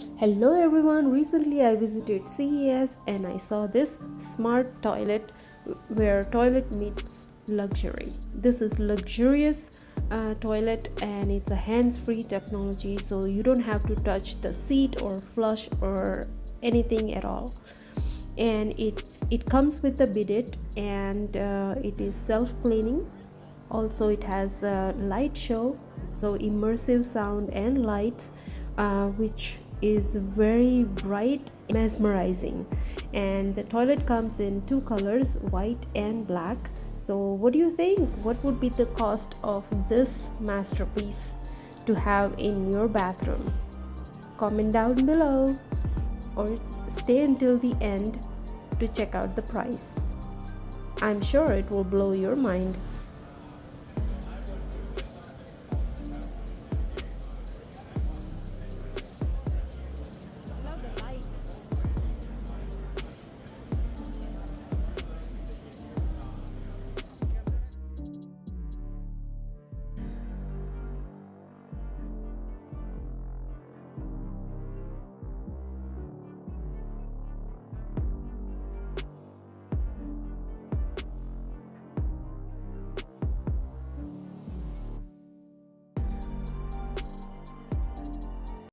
Hello everyone, recently I visited CES and I saw this smart toilet where toilet meets luxury. This is luxurious toilet and it's a hands-free technology, so you don't have to touch the seat or flush or anything at all. And it comes with a bidet and it is self-cleaning. Also it has a light show, so immersive sound and lights, which is very bright, mesmerizing. And the toilet comes in two colors, white and black. So what do you think? What would be the cost of this masterpiece to have in your bathroom? Comment down below or stay until the end to check out the price. I'm sure it will blow your mind.